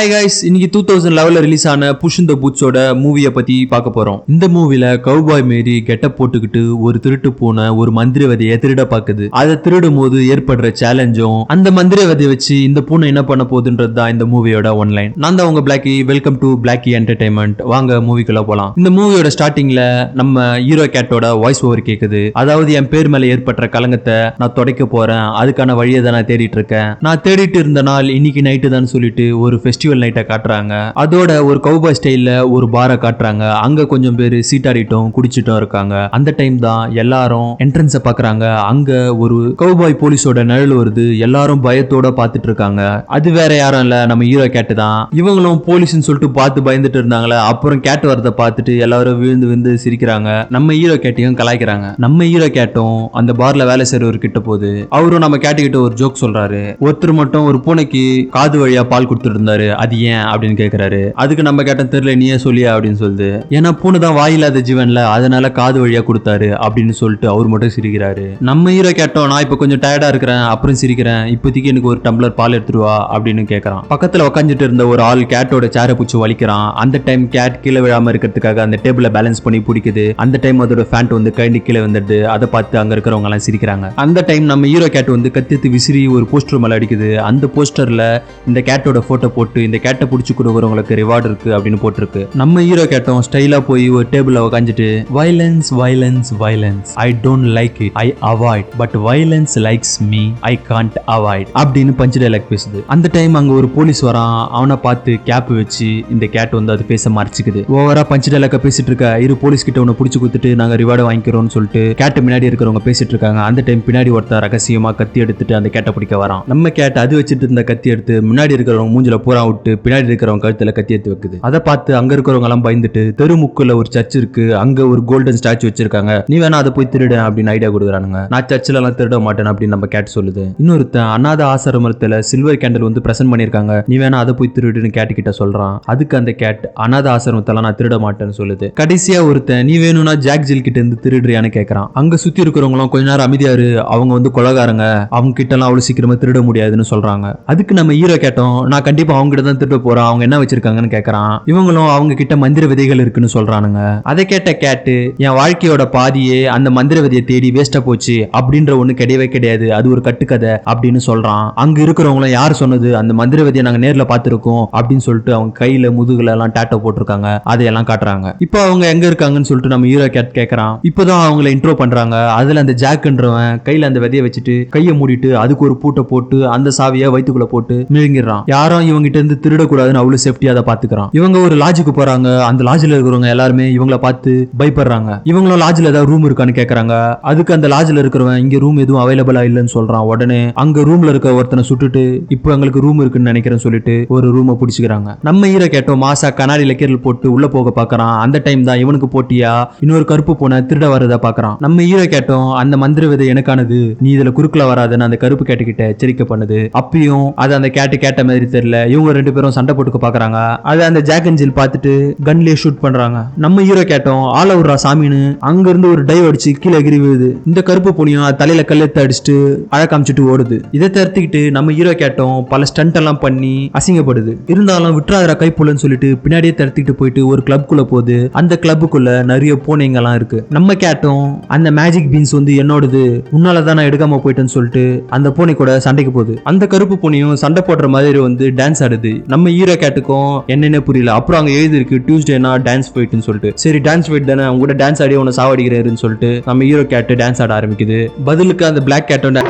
Hi guys, இன்னைக்கு 2011 release ஆன push இந்த பூட்ஸோட மூவியை பத்தி பார்க்க போறோம். இந்த மூவில கவுபாய் மாரி கெட்டப் போட்டுக்கிட்டு ஒரு திருட்டு பூனை ஒரு மந்திரவாதியை திருட பாக்குது. அதை திருடும் போது ஏற்படுற சேலஞ்சும் அந்த மந்திரவாதியை வச்சு இந்த பூனை என்ன பண்ண போகுதுன்றது தான் இந்த மூவியோட ஒன்லைன். நான் தான் உங்க Blackie. Welcome to Blackie entertainment. வாங்க மூவிக்குள்ள போலாம். இந்த மூவியோட ஸ்டார்டிங்ல நம்ம ஹீரோ கேட்டோட வாய்ஸ் ஓவர் கேக்குது. அதாவது என் பேர் மேல ஏற்பட்ட கலங்கத்தை நான் துடைக்க போறேன், அதுக்கான வழியை தான் நான் தேடிட்டு இருக்கேன். நான் தேடிட்டு இருந்த நாள் இன்னைக்கு நைட்டு தான் சொல்லிட்டு ஒரு ஃபெஸ்டிவல் நைட்டை காட்டுறாங்க. அதோட ஒரு கவுபாய் ஸ்டைல்ல ஒரு பாரை காட்டுறாங்க. அங்க கொஞ்சம் பேர் சீட்டாடிட்டும் குடிச்சிட்டும் இருக்காங்க. அந்த டைம் தான் எல்லாரும் என்ட்ரன்ஸை பாக்குறாங்க. அங்க ஒரு கவுபாய் போலீஸோட நிழல் வருது. எல்லாரும் பயத்தோட பாத்துட்டு இருக்காங்க. அது வேற யாரும் இல்ல, நம்ம ஹீரோ கேட்டு தான். இவங்களும் போலீஸ்னு சொல்லிட்டு பார்த்து பயந்துட்டு இருந்தாங்களே. அப்புறம் கேட்டு வரதை பார்த்துட்டு எல்லாரும் விழுந்து விழுந்து சிரிக்கிறாங்க. நம்ம ஹீரோ கேட்டையும் கலாய்க்கிறாங்க. நம்ம ஹீரோ கேட்டும் அந்த பார்ல வேலை செய்யறவர் கிட்ட போகுது. அவரும் நம்ம கேட்டுக்கிட்ட ஒரு ஜோக் சொல்றாரு. ஒருத்தர் மட்டும் ஒரு பூனைக்கு காது வழியா பால் கொடுத்துட்டு இருந்தாரு, அது ஏன் அப்படின்னு கேக்குறாரு. அதுக்கு நம்ம கேட்ட தெரியல, நீயே சொல்லியா அப்படின்னு சொல்லுது. ஏன்னா பூனை தான் வாயில்லாத ஜீவன்ல, அதனால காது வழியா கொடுத்தாரு அப்படின்னு சொல்லிட்டு அவர் மட்டும் சிரிக்கிறாரு. நம்ம ஹீரோ கேட்டோம், நான் இப்ப கொஞ்சம் டயர்டா இருக்கிறேன், அப்புறம் சிரிக்கிறேன், இப்போதைக்கு எனக்கு ஒரு டம்ளர் பால் எடுத்துருவா அப்படின்னு கேட்கறான். பக்கத்துல உட்காந்துட்டு இருந்த ஒரு ஆள் கேட்டோட சேரை பிடிச்சி வலிக்கிறான். அந்த டைம் கேட் கீழே விழாம இருக்கிறதுக்காக அந்த டேபிள பேலன்ஸ் பண்ணி பிடிக்குது. அந்த டைம் அதோட ஃபேண்ட் வந்து கழண்டி கீழே வந்துடுது. அதை பார்த்து அங்க இருக்கிறவங்க எல்லாம் சிரிக்கிறாங்க. அந்த டைம் நம்ம ஹீரோ கேட் வந்து கத்தித்து விசிறி ஒரு போஸ்டர் மேல அடிக்குது. அந்த போஸ்டர்ல இந்த கேட்டோட போட்டோ போட்டு இந்த கேட்டை பிடிச்சி கொடுக்குறவங்களுக்கு ரிவார்டு இருக்கு அப்படின்னு போட்டிருக்கு. நம்ம ஹீரோ கேட்டோம் ஸ்டைலா போய் ஒரு டேபிள்ல உட்காந்துட்டு violence violence violence I don't like it, I avoid, but violence likes me, I can't avoid அப்படின்னு பஞ்ச் டைலாக் பேசுது. அந்த டைம் அங்க ஒரு போலீஸ் வரான். அவனை பார்த்து கேப் வச்சு இந்த கேட் வந்து அது பேச மறைச்சிக்குது. ஓவரா பஞ்ச் டைலாக்க பேசிட்டு இருக்க. இரு போலீஸ் கிட்ட உன்னை பிடிச்சி கொடுத்துட்டு நாங்க ரிவார்டு வாங்கிக்கிறோம்னு சொல்லிட்டு கேட்டு முன்னாடி இருக்கிறவங்க பேசிட்டு இருக்காங்க. அந்த டைம் பின்னாடி ஒருத்தர் ரகசியமா கத்தி எடுத்துட்டு அந்த கேட்டை பிடிக்க வரான். நம்ம கேட் அது வச்சுட்டு இருந்த கத்தி எடுத்து முன்னாடி இருக்கிறவங்க மூஞ்சில பூரா விட்டு பின்னாடி இருக்கிறவங்க கழுத்துல கத்தி எடுத்து வைக்குது. அதை பார்த்து அங்க இருக்கிறவங்க எல்லாம் பயந்துட்டு தெருமுக்குள்ள ஒரு சர்ச் இருக்கு, அங்க ஒரு கோல்டன் ஸ்டாச்சு வச்சிருக்காங்க, நீ வேணா அதை போய் திருட அப்படின்னு ஐடியா கொடுக்குறானுங்க. நான் சர்ச்சில் எல்லாம் திருட மாட்டேன் அப்படின்னு நம்ம கேட் சொல்லுது. இன்னொருத்தன் அநாத ஆசிரமத்துல சில்வர் கேண்டல் வந்து பிரசன்ட் பண்ணிருக்காங்க, நீ வேணா அதை போய் திருடுன்னு கேட்டு கிட்ட சொல்றான். அதுக்கு அந்த கேட் அநாத ஆசிரமத்தெல்லாம் நான் திருட மாட்டேன்னு சொல்லுது. கடைசியா ஒருத்தன் நீ வேணும்னா ஜாக் ஜில் கிட்ட இருந்து திருடுறியான்னு கேட்கறான். அங்க சுத்தி இருக்கிறவங்களும் கொஞ்ச நேரம் அமைதியாரு, அவங்க வந்து கொலகாரங்க, அவங்க கிட்ட எல்லாம் அவ்வளவு சீக்கிரமா திருட முடியாதுன்னு சொல்றாங்க. அதுக்கு நம்ம ஹீரோ கேட்டோம், நான் கண்டிப்பா அவங்க கிட்ட தான் திருட போறேன், அவங்க என்ன வச்சிருக்காங்கன்னு கேட்கறான். இவங்களும் அவங்க கிட்ட மந்திர விதைகள் இருக்குன்னு சொல்றானுங்க. அதை கேட்ட கேட்டு என் வாழ்க்கையோட பாதியே அந்த மந்திர விதையை தேடி வேஸ்டா போச்சு அப்படின்ற ஒண்ணு கிடையவே கிடையாது, அது ஒரு கட்டுக்கதை அப்படின்னு சொல்றான். அங்க இருக்கிறவங்களும் யார் சொன்னது, அந்த மந்திர விதையை நாங்க நேர்ல பாத்துருக்கோம் அப்படின்னு சொல்லிட்டு அவங்க கையில முதுகுல எல்லாம் டேட்டோ போட்டிருக்காங்க, அதையெல்லாம் காட்டுறாங்க. இப்போ அவங்க எங்க இருக்காங்கன்னு சொல்லிட்டு நம்ம ஹீரோ கேட் கேட்கறான். இப்பதான் அவங்கள இன்ட்ரோ பண்றாங்க. அதுல அந்த ஜாக்ன்றவன் கையில அந்த விதையை வச்சுட்டு கையை மூடிட்டு அதுக்கு ஒரு பூட்டை போட்டு அந்த சாவியை வயிற்றுக்குள்ள போட்டு மிழுங்கிடுறான். யாரும் இவங்க கிட்ட இருந்து திருடக்கூடாதுன்னு அவ்வளவு சேஃப்டியா அதை பாத்துக்கிறான். இவங்க ஒரு லாட்ஜுக்கு போறாங்க. அந்த லாட்ஜ்ல இருக்கிறவங்க எல்லாருமே இவங்கள பார்த்து பயப்படுறாங்க. இவங்களும் லாட்ஜ்ல ஏதாவது ரூம் இருக்கான்னு கேக்குறாங்க. அதுக்கு அந்த லாட்ஜ்ல இருக்கிறவன் இங்க ரூம் எதுவும் அவைலபிளா இல்லைன்னு சொல்றான். உடனே அங்க ரூம்ல இருக்க ஒருத்தனை சுட்டுட்டு இப்போ எங்களுக்கு ரூம் இருக்குன்னு நினைக்கிறேன்னு சொல்லிட்டு ஒரு ரூமை பிடிச்சிக்கிறாங்க. நம்ம ஹீரோ கேட்டோம் மாசா கண்ணாடியில கீரல் போட்டு உள்ள போக பாக்குறான். அந்த டைம் தான் இவனுக்கு போட்டியா இன்னொரு கருப்பு போன திருட வரத பாக்குறான். நம்ம ஹீரோ கேட்டோம் அந்த மந்திர விதை எனக்கானது, நீ இதுல குறுக்கல வராதுன்னு அந்த கருப்பு கேட்டு கிட்ட எச்சரிக்கை பண்ணுது. அப்பயும் அது அந்த கேட்டு கேட்ட மாதிரி தெரியல. இவங்க ரெண்டு பேரும் சண்டை போட்டுக்க பாக்குறாங்க. அது அந்த ஜாக் அண்ட் ஜில் பார்த்துட்டு கன்லயே ஷூட் பண்றாங்க. நம்ம ஹீரோ கேட்டோம் ஆள விடுறா சாமின்னு அங்க இருந்து ஒரு டைவ் அடிச்சு கீழே எகிரி விழுது. இந்த கருப்பு பூனியும் தலையில கல்லெத்து அடிச்சுட்டு அழ காமிச்சிட்டு ஓடுது. இதை தடுத்துக்கிட்டு நம்ம ஹீரோ கேட்டோம் பல ஸ்டண்ட் எல்லாம் பண்ணி அசிங்கப்படுது. இருந்தாலும் விட்டுறாதரா கைப்புலன்னு சொல்லிட்டு பின்னாடியே தடுத்துக்கிட்டு போயிட்டு ஒரு கிளப்குள்ள போகுது. அந்த கிளப்புக்குள்ள நிறைய பூனைங்க எல்லாம் இருக்கு. நம்ம கேட்டோம் அந்த மேஜிக் பீன்ஸ் வந்து என்னோடது, உன்னாலதான் நான் எடுக்காம போயிட்டேன்னு சொல்லிட்டு அந்த பூனை கூட சண்டைக்கு போகுது. அந்த கருப்பு பூனையும் சண்டை போடுற மாதிரி வந்து டான்ஸ் ஆடுது. நம்ம ஹீரோ கேட்டுக்கும் என்னன்னு புரியல. அப்புறம் அங்க எழுதி இருக்கு டியூஸ்டேனா டான்ஸ் ஃபைட்னு சொல்லிட்டு. சரி டான்ஸ் ஃபைட் தானே, அவங்க கூட டான்ஸ் ஆடி உன்னை சாவடிக்கிறேன்னு சொல்லிட்டு நம்ம ஹீரோ கேட் டான்ஸ் ஆட ஆரம்பிக்குது. பதிலுக்கு அந்த பிளாக் கேட்டோட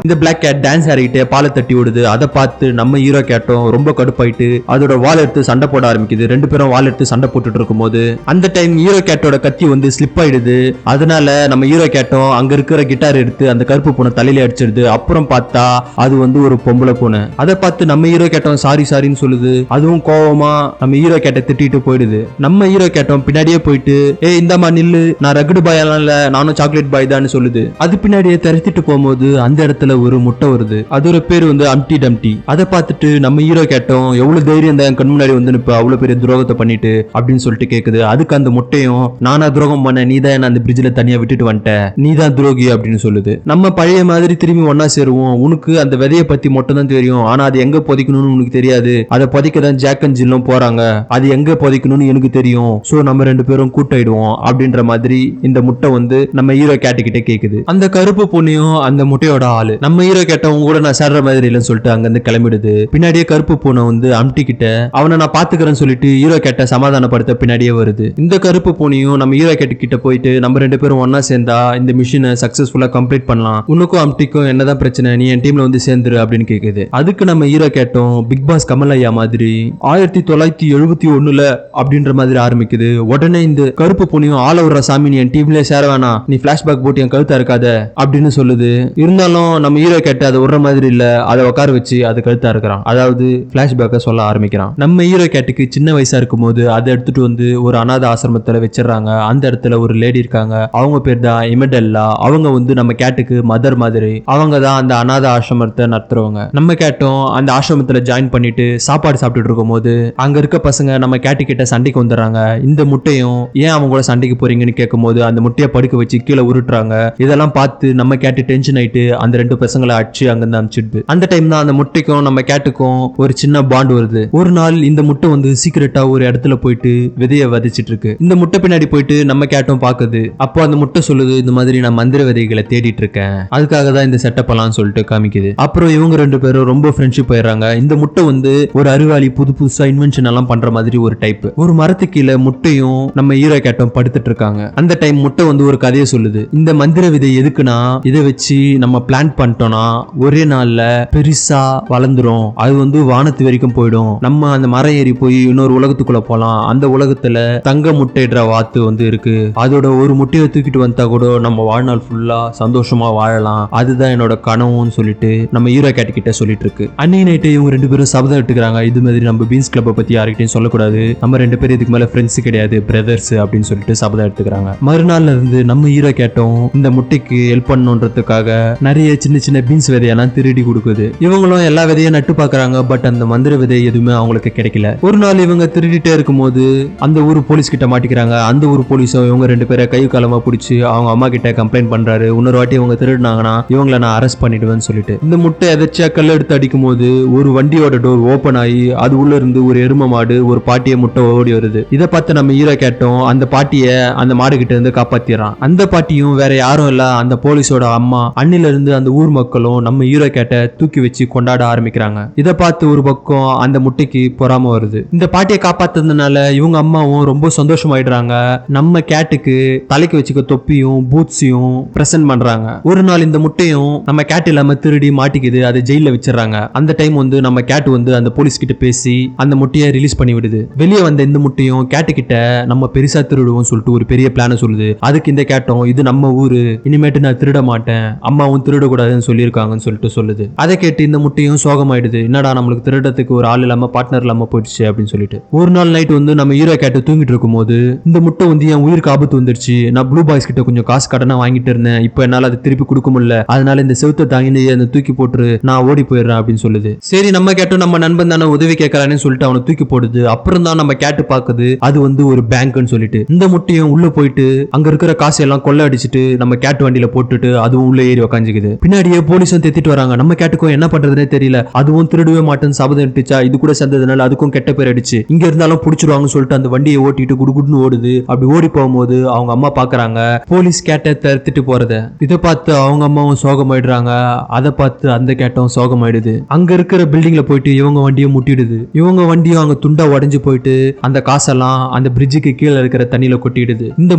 இந்த பிளாக் கேட் டான்ஸ் ஆடிக்கிட்டே பாலை தட்டி விடுது. அதை பார்த்து நம்ம ஹீரோ கேட்டோம் ரொம்ப கடுப்பாயிட்டு அதோட வால் எடுத்து சண்டை போட ஆரம்பிக்குது. ரெண்டு பேரும் வால் எடுத்து சண்டை போட்டுட்டு இருக்கும் போது அந்த டைம் ஹீரோ கேட்டோட கத்தி வந்து ஸ்லிப் ஆயிடுது. அதனால நம்ம ஹீரோ கேட்டோம் அங்க இருக்கிற கிட்டார் எடுத்து அந்த கருப்பு பூனை தலையில அடிச்சிடுது. அப்புறம் பார்த்தா அது வந்து ஒரு பொம்பளை பூனை. அதை பார்த்து நம்ம ஹீரோ கேட்டோம் சாரி சாரின்னு சொல்லுது. அதுவும் கோவமா நம்ம ஹீரோ கேட்ட திட்டிட்டு போயிடுது. நம்ம ஹீரோ கேட்டோம் பின்னாடியே போயிட்டு இந்தமா நில்லு, நான் ரகுடு பாய் எல்லாம் இல்ல, நானும் சாக்லேட் பாய் தான் சொல்லுது. அது பின்னாடியே திரட்டிட்டு போகும்போது அந்த இடத்துல அதுல ஒரு முட்டை வருது. அதோட பேர் வந்து அம்டி டம்டி. அதை பார்த்துட்டு நம்ம ஹீரோ கேட்டோம், எவ்வளவு தைரியம் தான் கண் முன்னாடி வந்து இப்ப அவ்வளவு பெரிய துரோகத்தை பண்ணிட்டு அப்படின்னு சொல்லிட்டு கேக்குது. அதுக்கு அந்த முட்டையும், நானா துரோகம் பண்ண, நீ தான் அந்த பிரிட்ஜ்ல தனியா விட்டுட்டு வந்துட்ட, நீ தான் துரோகி அப்படின்னு சொல்லுது. நம்ம பழைய மாதிரி திரும்பி ஒன்னா சேருவோம், உனக்கு அந்த விதையை பத்தி மட்டும் தான் தெரியும், ஆனா அது எங்க புதைக்கணும்னு உனக்கு தெரியாது, அதை புதைக்க தான் ஜாக் அண்ட் ஜில்லும் போறாங்க, அது எங்க புதைக்கணும்னு எனக்கு தெரியும், சோ நம்ம ரெண்டு பேரும் கூட்டாயிடுவோம் அப்படின்ற மாதிரி இந்த முட்டை வந்து நம்ம ஹீரோ கேட்டுக்கிட்டே கேக்குது. அந்த கருப்பு பூனையும் அந்த முட்டையோட ஆளு நம்ம ஹீரோ கேட்டவங்க கூட நான் சேர்ற மாதிரி இல்லைன்னு சொல்லிட்டு அங்க இருந்து கிளம்பிடுது. பின்னாடியே கருப்பு பூனை வந்து அம்டி கிட்ட அவனை நான் பாத்துக்கிறேன்னு சொல்லிட்டு ஹீரோ கேட்ட சமாதானப்படுத்த பின்னாடியே வருது. இந்த கருப்பு பூனையும் நம்ம ஹீரோ கேட்டு கிட்ட போயிட்டு நம்ம ரெண்டு பேரும் ஒன்னா சேர்ந்தா இந்த மிஷினை சக்சஸ்ஃபுல்லா கம்ப்ளீட் பண்ணலாம், உனக்கும் அம்டிக்கும் என்னதான் பிரச்சனை, நீ என் டீம்ல வந்து சேர்ந்துரு அப்படின்னு கேக்குது. அதுக்கு நம்ம ஹீரோ கேட்டோம், பிக் பாஸ் கமல் ஐயா மாதிரி 1971 அப்படின்ற மாதிரி ஆரம்பிக்குது. உடனே இந்த கருப்பு பூனையும் ஆள விடுற சாமி, நீ என் டீம்ல சேர வேணாம், நீ பிளாஷ்பேக் போட்டு என் கழுத்தா இருக்காத அப்படின்னு சொல்லுது. இருந்தாலும் நம்ம ஹீரோ கேட்டு அதை விடுற மாதிரி இல்ல, அதை உட்கார வச்சு அது கழுத்தா இருக்கிறான், அதாவது பிளாஷ்பேக்க சொல்ல ஆரம்பிக்கிறான். நம்ம ஹீரோ கேட்டுக்கு சின்ன வயசா இருக்கும் போது அதை எடுத்துட்டு வந்து ஒரு அநாத ஆசிரமத்துல வச்சிடறாங்க. அந்த இடத்துல ஒரு லேடி இருக்காங்க, அவங்க பேர் தான் இமெடெல்லா. அவங்க வந்து நம்ம கேட்டுக்கு மதர் மாதிரி, அவங்க தான் அந்த அநாத ஆசிரமத்தை நடத்துறவங்க. நம்ம கேட்டோம் அந்த ஆசிரமத்துல ஜாயின் பண்ணிட்டு சாப்பாடு சாப்பிட்டுட்டு இருக்கும் போது அங்க இருக்க பசங்க நம்ம கேட்டு கிட்ட சண்டைக்கு வந்துடுறாங்க. இந்த முட்டையும் ஏன் அவங்க கூட சண்டைக்கு போறீங்கன்னு கேட்கும் போது அந்த முட்டையை படுக்க வச்சு கீழே உருட்டுறாங்க. இதெல்லாம் பார்த்து நம்ம கேட்டு டென்ஷன் ஆயிட்டு அந்த ரெண்டு பசங்களை அடிச்சு அங்கிருந்து அனுப்பிச்சிடுது. அந்த டைம் தான் அந்த முட்டைக்கும் நம்ம கேட்டுக்கும் ஒரு சின்ன பாண்ட் வருது. ஒரு நாள் இந்த முட்டை வந்து சீக்கிரட்டா ஒரு இடத்துல போயிட்டு விதைய விதைச்சிட்டு இருக்கு. இந்த முட்டை பின்னாடி போயிட்டு நம்ம கேட்டும் பாக்குது. அப்போ அந்த முட்டை சொல்லுது, இந்த மாதிரி நான் மந்திர விதைகளை தேடிட்டு இருக்கேன், அதுக்காக தான் இந்த செட்டப் எல்லாம் சொல்லிட்டு காமிக்குது. அப்புறம் இவங்க ரெண்டு பேரும் ரொம்ப ஃப்ரெண்ட்ஷிப் ஆயிடுறாங்க. இந்த முட்டை வந்து ஒரு அறிவாளி, புதுசா இன்வென்ஷன் எல்லாம் பண்ற மாதிரி ஒரு டைப். ஒரு மரத்து கீழே முட்டையும் நம்ம ஹீரோ கேட்டும் படுத்துட்டு இருக்காங்க. அந்த டைம் முட்டை வந்து ஒரு கதையை சொல்லுது. இந்த மந்திர விதை எதுக்குன்னா, இதை வச்சு நம்ம பிளான் பண்ணிட்டோம்னா ஒரே நாள்ல பெருசா வளர்ந்துரும், அது வந்து வானத்து வரைக்கும் போயிடும், நம்ம அந்த மரம் ஏறி போய் இன்னொரு உலகத்துக்குள்ள போலாம், அந்த உலகத்துல தங்க முட்டையிடுற வாத்து வந்து இருக்கு, அதோட ஒரு முட்டையை தூக்கிட்டு வந்தா கூட நம்ம வாழ்நாள் ஃபுல்லா சந்தோஷமா வாழலாம், அதுதான் என்னோட கனவுன்னு சொல்லிட்டு நம்ம ஹீரோ கேட்டுக்கிட்ட சொல்லிட்டு இருக்கு. அன்னைக்கு நைட்டு இவங்க ரெண்டு பேரும் சபதம் எடுத்துக்கிறாங்க, இது மாதிரி நம்ம பீன்ஸ் கிளப்பை பத்தி யார்கிட்டையும் சொல்லக்கூடாது, நம்ம ரெண்டு பேரும் இதுக்கு மேல ஃப்ரெண்ட்ஸ் கிடையாது, பிரதர்ஸ் அப்படின்னு சொல்லிட்டு சபதம் எடுத்துக்கிறாங்க. மறுநாள்ல இருந்து நம்ம ஹீரோ கேட்டோம் இந்த முட்டைக்கு ஹெல்ப் பண்ணணுன்றதுக்காக நிறைய சின்ன சின்ன பீன்ஸ் விதையெல்லாம் திருடி கொடுக்குது. இவங்களும் எல்லா விதையும் நட்டு பாக்குறாங்க, பட் அந்த மந்திர விதை எதுவுமே அவங்களுக்கு கிடைக்கல. ஒரு நாள் இவங்க திருடிட்டே இருக்கும்போது அந்த ஊர் போலீஸ் கிட்ட மாட்டிக்கிறாங்க. அந்த ஊர் போலீஸும் இவங்க ரெண்டு பேரை கை காலமா பிடிச்சி அவங்க அம்மா கிட்ட கம்ப்ளைண்ட் பண்றாரு, இன்னொரு வாட்டி இவங்க திருடினாங்கன்னா இவங்களை நான் அரெஸ்ட் பண்ணிடுவேன்னு சொல்லிட்டு. இந்த முட்டை எதாச்சியா கல் எடுத்து அடிக்கும் போது ஒரு வண்டியோட டோர் ஓபன் ஆகி அது உள்ள இருந்து ஒரு எரும மாடு ஒரு பாட்டிய முட்டை ஓடி வருது. இதை பார்த்து நம்ம ஹீரோ கேட்டோம் அந்த பாட்டிய அந்த மாடு கிட்ட இருந்து காப்பாத்திடுறான். அந்த பாட்டியும் வேற யாரும் இல்ல, அந்த போலீஸோட அம்மா. அன்னில இருந்து அந்த ஊர் மக்களும் நம்ம ஹீரோ கேட்ட தூக்கி வச்சு கொண்டாட ஆரம்பிக்கிறாங்க. இதை பார்த்து ஒரு பக்கம் அந்த முட்டைக்கு பொறாம வருது. இந்த பாட்டியை காப்பாத்துறதுனால இவங்க அம்மாவும் ரொம்ப சந்தோஷமாயிடுறாங்க. நம்ம கேட்டுக்கு தலைக்கு வச்சுக்க தொப்பியும் பூட்ஸையும் பிரசன்ட் பண்றாங்க. ஒரு நாள் இந்த முட்டையும் நம்ம கேட் இல்லாம திருடி மாட்டிக்குது, அதை ஜெயில வச்சிடறாங்க. அந்த டைம் வந்து நம்ம கேட் வந்து அந்த போலீஸ் கிட்ட பேசி அந்த முட்டையை ரிலீஸ் பண்ணி விடுது. வெளியே வந்த இந்த முட்டையும் கேட்டு கிட்ட நம்ம பெருசா திருடுவோம் சொல்லிட்டு ஒரு பெரிய பிளான சொல்லுது. அதுக்கு இந்த கேட்டும் இது நம்ம ஊரு, இனிமேட்டு நான் திருட மாட்டேன், அம்மாவும் திருடக்கூடாதுன்னு சொல்லியிருக்காங்கன்னு சொல்லிட்டு சொல்லுது. அதை கேட்டு இந்த முட்டையும் சோகமாயிடுது, என்னடா நம்மளுக்கு திருடத்துக்கு ஒரு ஆள் இல்லாம பார்ட்னர் இல்லாம போயிடுச்சு அப்படின்னு சொல்லிட்டு. ஒரு நாள் நைட் வந்து நம்ம ஹீரோ கேட்டு தூங்கிட்டு இருக்கும் போது இந்த முட்டை வந்து என் உயிருக்கு ஆபத்து வந்துருச்சு, நான் ப்ளூ பாய்ஸ் கிட்ட கொஞ்சம் காசு கடனா வாங்கிட்டு இருந்தேன், இப்போ என்னால அதை திருப்பி கொடுக்க முடியல, அதனால இந்த செவுத்தை தாங்கி அந்த தூக்கி போட்டு நான் ஓடி போயிடுறேன் அப்படின்னு சொல்லுது. சரி நம்ம கேட்டும் நம்ம நண்பன் தானே உதவி கேட்கறான்னு சொல்லிட்டு அவனை தூக்கி போடுது. அப்புறம் தான் நம்ம கேட்டு பாக்குது அது வந்து ஒரு பேங்க்னு சொல்லிட்டு. இந்த முட்டையும் உள்ள போயிட்டு அங்க இருக்கிற காசு எல்லாம் கொள்ள அடிச்சுட்டு நம்ம கேட்டு வண்டியில போட்டுட்டு அதுவும் உள்ள ஏறி உக்காஞ்சுக்குது. பின்னாடியே போலீஸும் தெத்திட்டு வராங்க. நம்ம கேட்டுக்கும் என்ன பண்றதுனே தெரியல, அதுவும் திருடவே மாட்டேன்னு சபதம் எடுத்துச்சா, இது கூட சேர்ந்ததுனால அதுக்கும் கெட்ட பேர் அடிச்சு இங்க இருந்தாலும் புடிச்சிருவாங்கன்னு சொல்லிட்டு அந்த வண்டியை ஓட்டிட்டு குடுகுடுன்னு ஓடுது. அப்படி ஓடி போகும்போது அவங்க அம்மா பாக்குறாங்க போலீஸ் கேட்ட தடுத்துட்டு போறத. இதை பார்த்து அவங்க அம்மாவும் சோகமாயிடுறாங்க. அதை பார்த்து அந்த கேட்டும் சோகமாயிடுது. அங்க இருக்கிற பில்டிங்ல போயிட்டு இவங்க வண்டியை முட்டிடுது. இவங்க வண்டியும் அங்க துண்டா உடைஞ்சு போயிட்டு அந்த காசெல்லாம் அந்த பிரிட்ஜுக்கு கீழே இருக்கிற தண்ணியில கொட்டிடுது. இந்த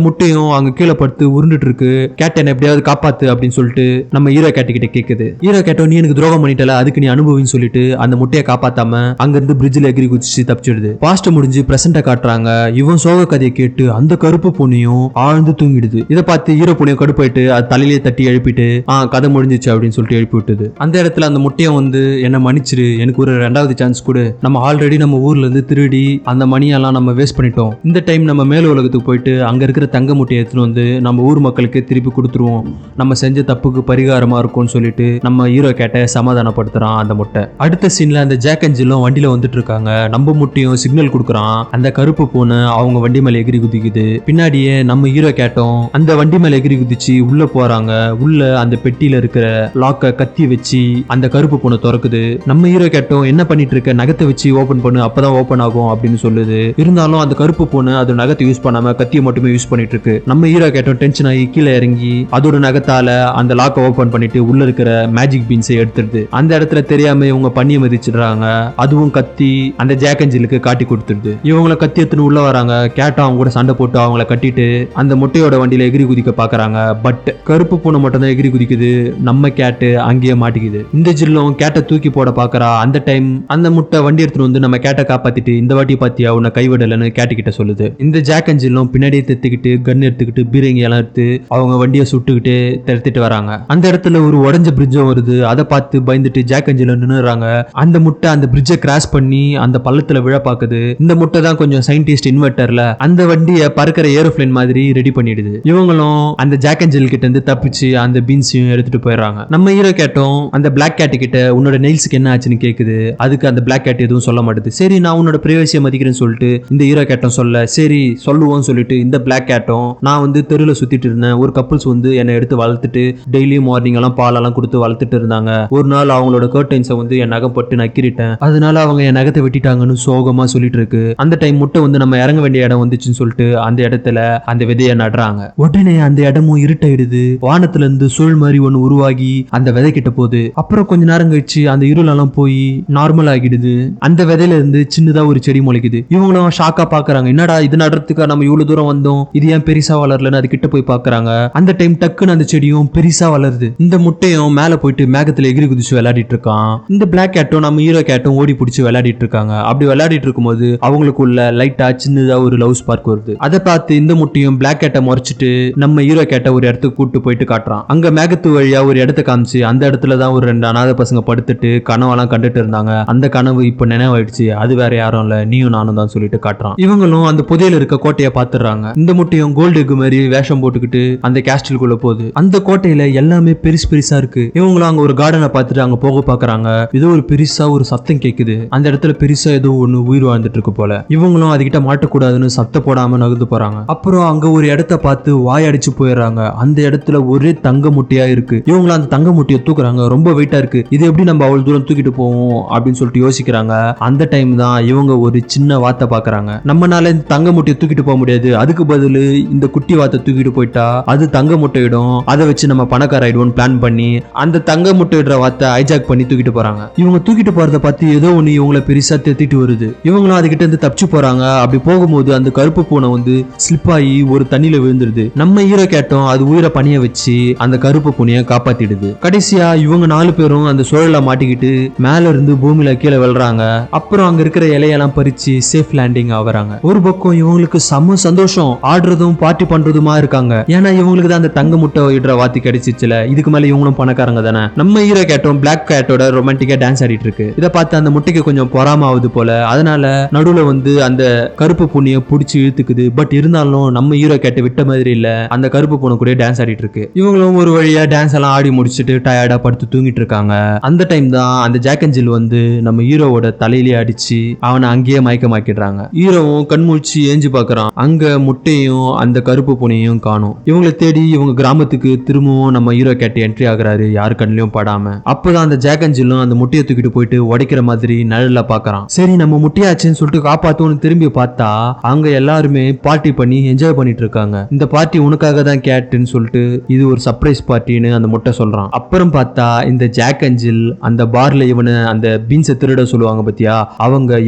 முட்டையும் அங்க கீழே படுத்து உருண்டுட்டு இருக்கு. கேட்டன் எப்படியாவது காப்பாத்து அப்படின்னு சொல்லிட்டு நம்ம ஹீரோ கேட்டுக்கிட்ட கேக்குது. ஹீரோ கேட்டோம் நீ எனக்கு துரோகம் பண்ணிட்டல, அதுக்கு நீ அனுபவின்னு சொல்லிட்டு அந்த முட்டையை காப்பாத்தாம அங்க இருந்து பிரிட்ஜ்ல எகிரி குதிச்சு தப்பிச்சிடுது. பாஸ்ட் முடிஞ்சு பிரசன்ட காட்டுறாங்க. இவன் சோக கதையை கேட்டு அந்த கருப்பு பொண்ணையும் ஆழ்ந்து தூங்கிடுது. இதை பார்த்து ஹீரோ பொண்ணையும் கடுப்பாயிட்டு அது தலையிலே தட்டி எழுப்பிட்டு கதை முடிஞ்சிச்சு அப்படின்னு சொல்லிட்டு எழுப்பி விட்டுது. அந்த இடத்துல அந்த முட்டையை வந்து என்ன மன்னிச்சிரு, எனக்கு ஒரு 2வது சான்ஸ் கொடு, நம்ம ஆல்ரெடி நம்ம ஊர்ல இருந்து திருடி அந்த மணியெல்லாம் நம்ம வேஸ்ட் பண்ணிட்டோம், இந்த டைம் நம்ம மேல உலகத்துக்கு போயிட்டு அங்க இருக்கிற தங்க முட்டையை எடுத்துன்னு வந்து நம்ம ஊர் மக்களுக்கு திருப்பி கொடுத்துருவோம், நம்ம செஞ்ச தப்புக்கு பரிகாரமா இருக்கும் இருக்கும்னு சொல்லிட்டு நம்ம ஹீரோ கேட்ட சமாதானப்படுத்துறான் அந்த முட்டை. அடுத்த சீன்ல அந்த ஜாக் அண்ட் ஜில்லும் வண்டியில வந்துட்டு இருக்காங்க. நம்ம முட்டையும் சிக்னல் கொடுக்குறான். அந்த கருப்பு பூனை அவங்க வண்டி மேல எகிரி குதிக்குது. பின்னாடியே நம்ம ஹீரோ கேட்டோம் அந்த வண்டி மேல எகிரி குதிச்சு உள்ள போறாங்க. உள்ள அந்த பெட்டியில இருக்கிற லாக்க கத்தி வச்சு அந்த கருப்பு பூனை திறக்குது. நம்ம ஹீரோ கேட்டோம் என்ன பண்ணிட்டு இருக்க, நகத்தை வச்சு ஓபன் பண்ணு அப்பதான் ஓபன் ஆகும் அப்படின்னு சொல்லுது. இருந்தாலும் அந்த கருப்பு பூனை அது நகத்தை யூஸ் பண்ணாம கத்தியை மட்டுமே யூஸ் பண்ணிட்டு இருக்கு. நம்ம ஹீரோ கேட்டோம் டென்ஷன் ஆகி கீழே இறங்கி அதோட நகத்தால அந்த லாக்க ஓபன் பண்ணிட்டு உள்ள இருக்கிற மேஜிக் பீன்ஸை எடுத்துடுது. அந்த இடத்துல தெரியாம இவங்க பண்ணிய மதிச்சிடுறாங்க. அதுவும் கத்தி அந்த ஜாக் அண்ட் ஜில்லுக்கு காட்டி கொடுத்துடுது. இவங்கள கத்தி எடுத்துன்னு உள்ள வராங்க. கேட்டா அவங்க கூட சண்டை போட்டு அவங்கள கட்டிட்டு அந்த முட்டையோட வண்டியில எகிரி குதிக்க பாக்குறாங்க. பட் கருப்பு பூனை மட்டும் தான் எகிரி குதிக்குது. நம்ம கேட்டு அங்கேயே மாட்டிக்குது. இந்த ஜில்லும் கேட்டை தூக்கி போட பாக்குறா. அந்த டைம் அந்த முட்டை வண்டி எடுத்துட்டு வந்து நம்ம கேட்டை காப்பாத்திட்டு இந்த வாட்டி பாத்தியா உன்னை கைவிடலன்னு கேட்டுக்கிட்ட சொல்லுது. இந்த ஜாக் அண்ட் ஜில்லும் பின்னாடியே தெத்துக்கிட்டு கன் எடுத்துக்கிட்டு பீரங்கி எல்லாம் எடுத்து அவங்க வண்டியை சுட்டுக்கிட்டு தெடுத்துட்டு வராங்க. அந்த இடத்துல ஒரு உடஞ்ச பிரிட்ஜும் வருது. அதை பார்த்து பயந்துட்டு ஜாக் அண்ட் ஜில் நின்னுறாங்க. அந்த முட்டை அந்த பிரிட்ஜை கிராஸ் பண்ணி அந்த பள்ளத்துல விழ பாக்குது. இந்த முட்டை தான் கொஞ்சம் சயின்டிஸ்ட் இன்வெர்டர்ல அந்த வண்டியை பறக்கிற ஏரோப்ளேன் மாதிரி ரெடி பண்ணிடுது. இவங்களும் அந்த ஜாக் அண்ட் ஜில் கிட்ட இருந்து தப்பிச்சு அந்த பீன்ஸையும் எடுத்துட்டு போயிடுறாங்க. நம்ம ஹீரோ கேட்டோம் அந்த பிளாக் கேட் கிட்ட உன்னோட நெயில்ஸ்க்கு என்ன ஆச்சுன்னு கேக்குது. அதுக்கு அந்த பிளாக் கேட் எதுவும் சொல்ல மாட்டேது. சரி நான் உன்னோட பிரைவசியை மதிக்கிறேன்னு சொல்லிட்டு இந்த ஹீரோ கேட்டும் சொல்ல சரி சொல்லுவோம் சொல்லிட்டு இந்த பிளாக் கேட்டும் நான் வந்து தெருவில் சுத்திட்டு இருந்தேன். ஒரு கப்புள்ஸ் வந்து என்னை எடுத்து வளர்த்துட்டு டெய்லி மார்னிங் எல்லாம் பாலெல்லாம் கொடுத்து வளர்த்துட்டு இருந்தாங்க. ஒரு நாள் அவங்களோட கர்டைன்ஸை வந்து என் நகைப்பட்டு நக்கிரிட்டேன். அதனால அவங்க என் நகத்தை வெட்டிட்டாங்கன்னு சோகமா சொல்லிட்டு இருக்கு. அந்த டைம் முட்டை வந்து நம்ம இறங்க வேண்டிய இடம் வந்துச்சுன்னு சொல்லிட்டு அந்த இடத்துல அந்த விதையை நடுறாங்க. உடனே அந்த இடமும் இருட்டாயிடுது. வானத்துல இருந்து சுழல் மாதிரி ஒண்ணு உருவாகி அந்த விதை கிட்ட போகுது. அப்புறம் கொஞ்ச நேரம் கழிச்சு அந்த இருளெல்லாம் போய் நார்மல் ஆகிடுது. அந்த விதையில இருந்து சின்னதா ஒரு செடி முளைக்குது. இவங்களும் ஷாக்கா பாக்குறாங்க. என்னடா இது நடுறதுக்கா நம்ம இவ்வளவு தூரம் வந்தோம், இது ஏன் பெருசா வளரலன்னு அது கிட்ட போய் பாக்குறாங்க. அந்த டைம் டக்குன்னு அந்த செடியும் பெருசா வளருது. இந்த முட்டையும் மேல போயிட்டு மேகத்துல எகிரி குதிச்சு விளையாடிட்டு இருக்கான். இந்த பிளாக் கேட்டும் நம்ம ஹீரோ கேட்டும் ஓடி பிடிச்சு விளையாடிட்டு இருக்காங்க. அப்படி விளையாடிட்டு இருக்கும்போது அவங்களுக்குள்ள லைட்டா சின்னதா ஒரு லவ் ஸ்பார்க் வருது. அதை பார்த்து இந்த முட்டையும் பிளாக் கேட்டை முறைச்சிட்டு நம்ம ஹீரோ கேட்ட ஒரு இடத்துக்கு கூட்டு போயிட்டு காட்டுறான். அங்க மேகத்து வழியா ஒரு இடத்த காமிச்சு அந்த இடத்துலதான் ஒரு 2 அனாதை பசங்க படுத்துட்டு கனவெல்லாம் கண்டுட்டு இருந்தாங்க. அந்த கனவு இப்ப நினைவாயிடுச்சு. அது வேற யாரும் இல்ல நீயும் நானும் தான் சொல்லிட்டு காட்டுறான். இவங்களும் அந்த புதையில இருக்க கோட்டையை பாத்துறாங்க. இந்த முட்டையும் கோல்டு எக் மாதிரி வேஷம் போட்டுக்கிட்டு அந்த கேஸ்டிலுக்குள்ள போகுது. அந்த கோட்டையில எல்லாமே பெருசு பெருசா இருக்கு. இவங்களும் அங்க ஒரு கார்டனை பார்த்துட்டு அங்க போக பாக்குறாங்க. ஏதோ ஒரு பெருசா ஒரு சத்தம் கேக்குது. அந்த இடத்துல பெருசா ஏதோ ஒண்ணு உயிர் வாழ்ந்துட்டு இருக்கு போல. இவங்களும் அதுகிட்ட மாட்டக்கூடாதுன்னு சத்த போடாம நகர்ந்து போறாங்க. அப்புறம் அங்க ஒரு இடத்த பார்த்து வாயடிச்சு போயிடுறாங்க. அந்த இடத்துல ஒரே தங்க முட்டையா இருக்கு. இவங்களும் அந்த தங்க முட்டையை தூக்குறாங்க. ரொம்ப வெயிட்டா இருக்கு. இது எப்படி நம்ம அவ்வளவு தூரம் தூக்கிட்டு போவோம் அப்படின்னு சொல்லிட்டு யோசிக்கிறாங்க. அந்த டைம் தான் இவங்க ஒரு சின்ன வாத்தை பாக்குறாங்க. நம்மனால இந்த தங்க முட்டையை தூக்கிட்டு போக முடியாது. அதுக்கு பதில் இந்த குட்டி வாத்தை தூக்கிட்டு போயிட்டா அது தங்க முட்டையிடும். அதை வச்சு நம்ம பணக்கார ஆயிடுவோம் பிளான் பண்ணி அந்த தங்க முட்டையிடுற வாத்தை ஹைஜாக் பண்ணி தூக்கிட்டு போறாங்க. இவங்க தூக்கிட்டு போறத பார்த்து ஏதோ ஒண்ணு இவங்களை பெருசா தெத்திட்டு வருது. இவங்களும் அதுகிட்ட இருந்து தப்பிச்சு போறாங்க. அப்படி போகும்போது அந்த கருப்பு பூனை வந்து ஸ்லிப் ஆகி ஒரு தண்ணியில விழுந்துருது. நம்ம ஹீரோ கேட்டோம் அது உயிரை பணிய வச்சு அந்த கருப்பு பூனையை காப்பாத்திடுது. கடைசியா இவங்க 4 பேரும் அந்த சுழல மாட்டிக்கிட்டு மேல இருந்து பூமியில கீழே விழுறாங்க. அப்புறம் அங்க இருக்கிற இலையெல்லாம் பறிச்சு சேஃப் லேண்டிங் ஆகுறாங்க. ஒரு பக்கம் இவங்களுக்கு செம சந்தோஷம், ஆடுறதும் பார்ட்டி பண்றதுமா இருக்காங்க. ஏன்னா இவங்களுக்கு தான் அந்த தங்க முட்டை இடுற வாத்தி கிடைச்சிச்சுல. இதுக்கு மேல இவங்களும் பணக்காரங்க தானே. நம்ம ஹீரோ கேட்டோம் பிளாக் கேட்டோட ரொமான்டிக்கா டான்ஸ் ஆடிட்டு இருக்கு. இதை பார்த்து அந்த முட்டைக்கு கொஞ்சம் பொறாம ஆகுது போல. அதனால நடுவுல வந்து அந்த கருப்பு பூனையை பிடிச்சி இழுத்துக்குது. பட் இருந்தாலும் நம்ம ஹீரோ கேட்ட விட்ட மாதிரி இல்ல. அந்த கருப்பு பூனை கூட டான்ஸ் ஆடிட்டு இருக்கு. இவங்களும் ஒரு வழியா டான்ஸ் எல்லாம் ஆடி முடிச்சுட்டு டயர்டா படுத்து தூங்கிட்டு இருக்காங்க. அந்த டைம் தான் அந்த ஜாக் அண்ட் ஜில் வந்து நம்ம ஹீரோவோட தலையிலே அடிச்சு அவனை அங்கேயே மயக்கமாக்கிடுறாங்க. ஹீரோவும் கண்முழிச்சு ஏஞ்சி பாக்குறான். அங்க முட்டையும் அந்த கருப்பு பூனையும் காணும். இவங்களை தேடி இவங்க கிராமத்துக்கு திரும்பவும் நம்ம ஹீரோ கேட்டு என்ட்ரி ஆகுறாரு. யாரு கண்ணிலையும் படாம. அப்பதான் அந்த ஜாக் அண்ட் ஜில்லும் அந்த முட்டையை தூக்கிட்டு போயிட்டு உடைக்கிற மாதிரி நிழல்ல பாக்குறான். சரி நம்ம முட்டையாச்சுன்னு சொல்லிட்டு காப்பாத்தோன்னு திரும்பி பார்த்தா அங்க எல்லாருமே பார்ட்டி பண்ணி என்ஜாய் பண்ணிட்டு இருக்காங்க. இந்த பார்ட்டி உனக்காக தான் கேட்டுன்னு சொல்லிட்டு இது ஒரு சர்ப்ரைஸ் பார்ட்டின்னு அந்த முட்டை சொல்றான். அப்புறம் பார்த்தா இந்த ஜாக் அண்ட் ஜில் அந்த பார்ல இவனை அந்த பீன்ஸை திருட சொல்லுவாங்க பத்தியா,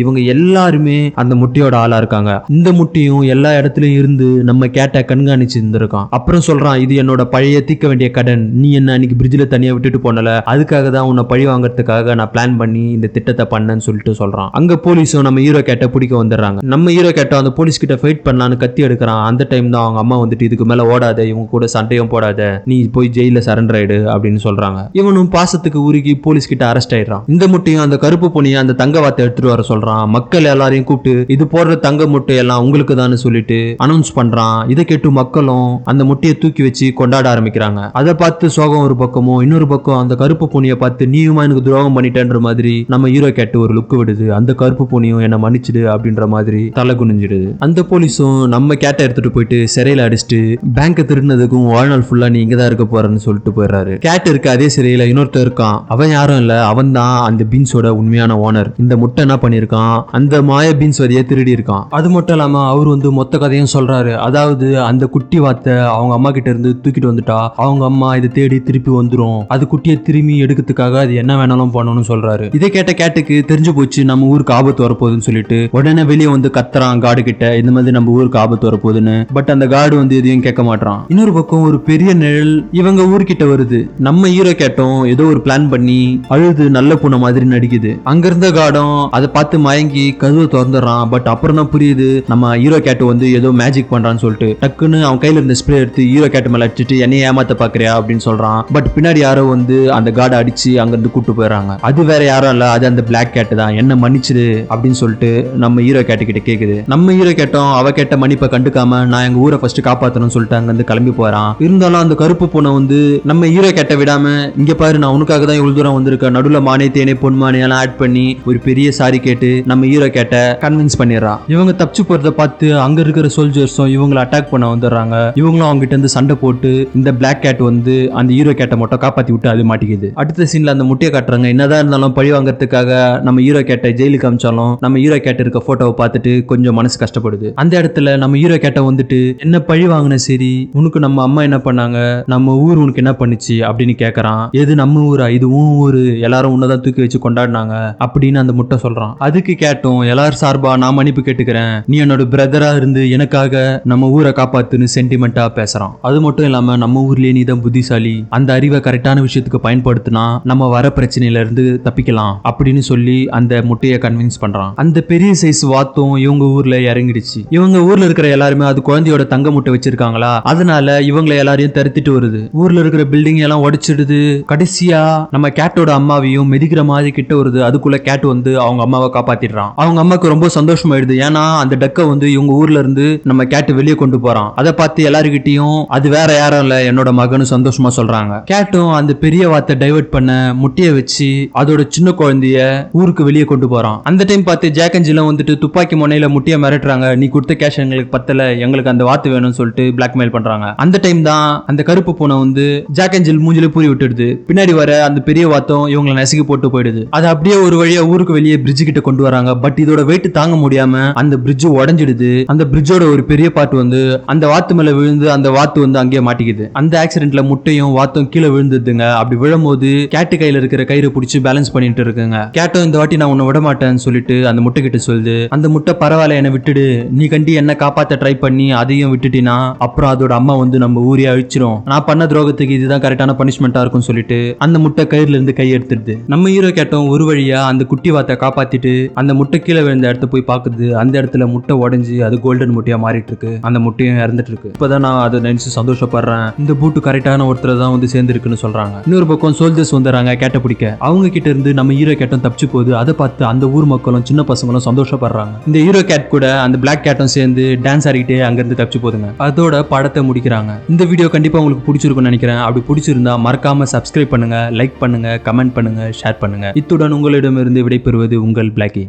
இவங்க எல்லாருமே அந்த முட்டையோட ஆளா இருக்காங்க. இந்த முட்டையும் எல்லா இடத்துலயும் இருந்து நம்ம கேட்ட கண்காணிச்சு இருந்திருக்கான். அப்புறம் சொல்றான் இது என்னோட பழைய தீர்க்க வேண்டிய கடன். நீ என்ன அன்னைக்கு பிரிட்ஜில் தனியா விட்டுட்டு போனல, அதுக்காக தான் உன்னை பழி வாங்கறதுக்காக நான் பிளான் பண்ணி இந்த திட்டத்தை பண்ணேன்னு சொல்லிட்டு சொல்றான். அங்க போலீஸும் நம்ம ஹீரோ கேட்ட பிடிக்க வந்துடுறாங்க. நம்ம ஹீரோ கேட்ட அந்த போலீஸ் கிட்ட ஃபைட் பண்ணலான்னு கத்தி எடுக்கிறான். அந்த டைம் தான் அவங்க அம்மா வந்துட்டு இதுக்கு மேல ஓடாத, இவங்க கூட சண்டையும் போடாத, நீ போய் ஜெயில சரண்டர் ஆயிடு அப்படின்னு சொல்றாங்க. இவனும் பாசத்துக்கு உருகி போலீஸ் கிட்ட அரெஸ்ட் ஆயிடுறான். இந்த முட்டையும் அந்த கருப்பு பொண்ணியை அந்த தங்க வாத்தை எடுத்துட்டு வர சொல்றான். மக்கள் எல்லாரையும் கூப்பிட்டு இது போடுற தங்க முட்டை எல்லாம் உங்களுக்கு தான் சொல்லிட்டு அனௌன்ஸ் பண்றான். இதை கேட்டு மக்களும் அந்த முட்டையை தூக்கி வச்சு கொண்டாட ஆரம்பிக்கிறாங்க. அதை பார்த்து சோகம் ஒரு பக்கமும் இன்னொரு பக்கம் அந்த கருப்பு பூனியை பார்த்து நீயுமா எனக்கு துரோகம் பண்ணிட்டேன்ற மாதிரி நம்ம ஹீரோ கேட் ஒரு லுக் விடுது. அந்த கருப்பு பூனியும் என்ன மன்னிச்சிடு அப்படின்ற மாதிரி தலை குனிஞ்சிடுது. அந்த போலீஸும் நம்ம கேட்டை எடுத்துட்டு போயிட்டு சிறையில அடிச்சுட்டு பேங்க திருடினதுக்கும் வாழ்நாள் ஃபுல்லா நீ இங்கதான் இருக்க போறன்னு சொல்லிட்டு போயிடுறாரு. கேட் இருக்க அதே சிறையில இன்னொருத்தர் இருக்கான். அவன் யாரும் இல்ல, அவன் தான் அந்த பீன்ஸோட உண்மையான ஓனர். இந்த முட்டை என்ன பண்ணிருக்கான், அந்த மாய பீன்ஸ் வதைய திருடி இருக்கான். அது மட்டும் இல்லாம அவர் வந்து மொத்த கதையும் சொல்றாரு. அதாவது அந்த குட்டி வாத்தை அவங்க அம்மா கிட்ட இருந்து தூக்கிட்டு வந்துட்டா அவங்க அம்மா இதை தேடி திருப்பி வந்துரும். அது குட்டியை திரும்பி எடுக்கிறதுக்காக அது என்ன வேணாலும் பண்ணணும்னு சொல்றாரு. இதை கேட்ட கேட்டுக்கு தெரிஞ்சு போச்சு நம்ம ஊருக்கு ஆபத்து வரப்போகுதுன்னு சொல்லிட்டு உடனே வெளியே வந்து கத்துறான் காடு கிட்ட, இந்த மாதிரி நம்ம ஊருக்கு ஆபத்து வரப்போகுதுன்னு. பட் அந்த காடு வந்து எதையும் கேட்க மாட்டான். இன்னொரு பக்கம் ஒரு பெரிய நிழல் இவங்க ஊர்கிட்ட வருது. நம்ம ஹீரோ கேட்டோம் ஏதோ ஒரு பிளான் பண்ணி அழுது நல்ல பூனை மாதிரி நடிக்குது. அங்க இருந்த காடும் அதை பார்த்து மயங்கி கதவை திறந்துடுறான். பட் அப்புறம் தான் புரியுது நம்ம ஹீரோ கேட்டு வந்து ஏதோ மேஜிக் பண்றான்னு சொல்லிட்டு டக்குன்னு அவன் கையில இருந்த ஸ்ப்ரே எடுத்து ஹீரோ கேட்டு மேல அடிச்சுட்டு என்னைய ஏமாத்த பாக்குறியா அப்படின்னு சொல்றான். பட் பின்னாடி யாரோ வந்து அந்த காடை அடிச்சு அங்க இருந்து கூட்டு போயிடறாங்க. அது வேற யாரும் இல்ல, அது அந்த பிளாக் கேட் தான். என்ன மன்னிச்சிடு அப்படின்னு சொல்லிட்டு நம்ம ஹீரோ கேட்டு கிட்ட கேக்குது. நம்ம ஹீரோ கேட்டோம் அவ கேட்ட மன்னிப்பை கண்டுக்காம நான் எங்க ஊரை ஃபர்ஸ்ட் காப்பாத்தணும்னு சொல்லிட்டு அங்க இருந்து கிளம்பி போறான். இருந்தாலும் அந்த கருப்பு பூனை வந்து நம்ம ஹீரோ கேட்ட விடாம இங்க பாரு நான் உனக்காக தான் இவ்வளவு தூரம் வந்திருக்கேன், நடுவுல மானே தேனே பொன்மானே எல்லாம் ஆட் பண்ணி ஒரு பெரிய சாரி கேட்டு நம்ம ஹீரோ கேட்ட கன்வின்ஸ் பண்ணிடுறான். இவங்க தப்பிச்சு போறத பார்த்து அங்க இருக்கிற சோல்ஜர்ஸும் இவங்களை அட்டாக் பண்ண வந்துடுறாங்க. இவங்களும் அவங்க கிட்ட இருந்து சண்டை போட்டு இந்த பிளாக் கேட் வந்து அந்த ஹீரோ கேட்டை மட்டும் காப்பாத்தி விட்டு அது மாட்டிக்குது. அடுத்த சீன்ல அந்த முட்டையை காட்டுறாங்க. என்னதான் இருந்தாலும் பழி வாங்கறதுக்காக நம்ம ஹீரோ கேட்டை ஜெயிலுக்கு அமிச்சாலும் நம்ம ஹீரோ கேட் இருக்க போட்டோவை பார்த்துட்டு கொஞ்சம் மனசு கஷ்டப்படுது. அந்த இடத்துல நம்ம ஹீரோ கேட்டை வந்துட்டு என்ன பழி வாங்கின சரி உனக்கு நம்ம அம்மா என்ன பண்ணாங்க, நம்ம ஊர் உனக்கு என்ன பண்ணுச்சு அப்படின்னு கேட்கறான். எது நம்ம ஊரா, இதுவும் ஊரு, எல்லாரும் உன்னதான் தூக்கி வச்சு கொண்டாடினாங்க அப்படின்னு அந்த முட்டை சொல்றான். அதுக்கு கேட்டோம் எல்லாரும் சார்பா நான் மன்னிப்பு கேட்டுக்கிறேன், நீ என்னோட பிரதரா இருந்து எனக்காக நம்ம ஊரை காப்பாத்துன்னு சென்டிமெண்டா பேசுறான். அது மட்டும் இல்லாம நம்ம ஊர்லயே நீ தான் புத்திசாலி, அந்த அறிவை கரெக்டான விஷயத்துக்கு பயன்படுத்தினா நம்ம வர பிரச்சனையில இருந்து தப்பிக்கலாம் அப்படின்னு சொல்லி அந்த முட்டையை கன்வின்ஸ் பண்றான். அந்த பெரிய சைஸ் வாத்தும் இவங்க ஊர்ல இறங்கிடுச்சு. இவங்க ஊர்ல இருக்கிற எல்லாருமே அது குழந்தையோட தங்க முட்டை வச்சிருக்காங்களா, அதனால இவங்களை எல்லாரையும் தடுத்துட்டு வருது. ஊர்ல இருக்கிற பில்டிங் எல்லாம் உடைச்சிடுது. கடைசியா நம்ம கேட்டோட அம்மாவையும் மிதிக்கிற மாதிரி கிட்ட வருது. அதுக்குள்ள கேட் வந்து அவங்க அம்மாவை காப்பாத்திடுறான். அவங்க அம்மாக்கு ரொம்ப சந்தோஷமாயிடுது. ஏன்னா அந்த டக்கை வந்து இவங்க ஊர்ல இருந்து நம்ம கேட் வெளியே கொண்டு போறான். அதை பார்த்து எல்லாருக்கிட்டையும் அது வேற யாரும் இல்ல என்னோட மகனு சந்தோஷமா சொல்றாங்க. கேட்டும் அந்த பெரிய வார்த்தை டைவர்ட் பண்ண முட்டையை வச்சு அதோட சின்ன குழந்தைய ஊருக்கு வெளியே கொண்டு போறான். அந்த டைம் பார்த்து ஜாக் அண்ட் ஜில்லும் வந்துட்டு துப்பாக்கி முனையில முட்டையை மிரட்டுறாங்க. நீ கொடுத்த கேஷ் எங்களுக்கு பத்தல, எங்களுக்கு அந்த வாத்து வேணும்னு சொல்லிட்டு பிளாக்மெயில் பண்றாங்க. அந்த டைம் தான் அந்த கருப்பு பூனை வந்து ஜாக் அண்ட் ஜில் மூஞ்சில பூரி விட்டுடுது. பின்னாடி வர அந்த பெரிய வாத்தம் இவங்களை நசுக்கி போட்டு போயிடுது. அது அப்படியே ஒரு வழியா ஊருக்கு வெளியே பிரிட்ஜ் கிட்ட கொண்டு வராங்க. பட் இதோட வெயிட் தாங்க முடியாம அந்த பிரிட்ஜ் உடைஞ்சிடுது. அந்த பிரிட்ஜோட ஒரு பெரிய பார்ட் வந்து அந்த வாத்து மேல விழுந்து அந்த வாத்து வந்து அங்கேயே மாட்டிக்குது. அந்த ஆக்சிடென்ட்ல முட்டையும் வாத்தும் கீழே விழுந்துதுங்க. அப்படி விழும்போது கேட்டு கையில இருக்கிற கயிறு பிடிச்சி பேலன்ஸ் பண்ணிட்டு இருக்குங்க. கேட்டும் இந்த வாட்டி நான் உன்னை விட மாட்டேன்னு சொல்லிட்டு அந்த முட்டை கிட்ட சொல்லுது. அந்த முட்டை பரவாயில்ல என்ன விட்டுடு, நீ கண்டி என்ன காப்பாத்த ட்ரை பண்ணி அதையும் விட்டுட்டினா அப்புறம் அதோட அம்மா வந்து நம்ம ஊரே அழிச்சிரும், நான் பண்ண துரோகத்துக்கு இதுதான் கரெக்டான பனிஷ்மெண்டா இருக்கும் சொல்லிட்டு அந்த முட்டை கயிறுல இருந்து கை எடுத்துடுது. நம்ம ஹீரோ கேட்டோம் ஒரு வழியா அந்த குட்டி வாத்தை காப்பாத்திட்டு அந்த முட்டை கீழே விழுந்த இடத்த போய் பாக்குது. அந்த இடத்துல முட்டை உடைஞ்சு அது கோல்டன் முட்டையா மாறிட்டு இருக்கு. அந்த முட்டையும் இறந்துட்டு இருக்கு. இப்பதான் நான் அதை நினைச்சு சந்தோஷப்படுறேன். இந்த பூட்டு கரெக்டான ஒருத்தர் தான் வந்து சேர்ந்துருக்குன்னு சொல்றாங்க. இன்னொரு பக்கம் சோல்ஜர்ஸ் வந்துறாங்க கேட்ட பிடிக்க. அவங்க கிட்ட இருந்து நம்ம ஹீரோ கேட்டும் தப்பிச்சு போகுது. அதை பார்த்து அந்த ஊர் மக்களும் சின்ன பசங்களும் சந்தோஷப்படுறாங்க. இந்த ஹீரோ கேட் கூட அந்த பிளாக் கேட்டும் சேர்ந்து டான்ஸ் ஆடிக்கிட்டே அங்க இருந்து தப்பிச்சு போதுங்க. அதோட படத்தை முடிக்கிறாங்க. இந்த வீடியோ கண்டிப்பா உங்களுக்கு பிடிச்சிருக்கும்னு நினைக்கிறேன். அப்படி பிடிச்சிருந்தா மறக்காம சப்ஸ்கிரைப் பண்ணுங்க, லைக் பண்ணுங்க, கமெண்ட் பண்ணுங்க, ஷேர் பண்ணுங்க. இத்துடன் உங்களிடமிருந்து விடைபெறுவது உங்கள் பிளாக்கி.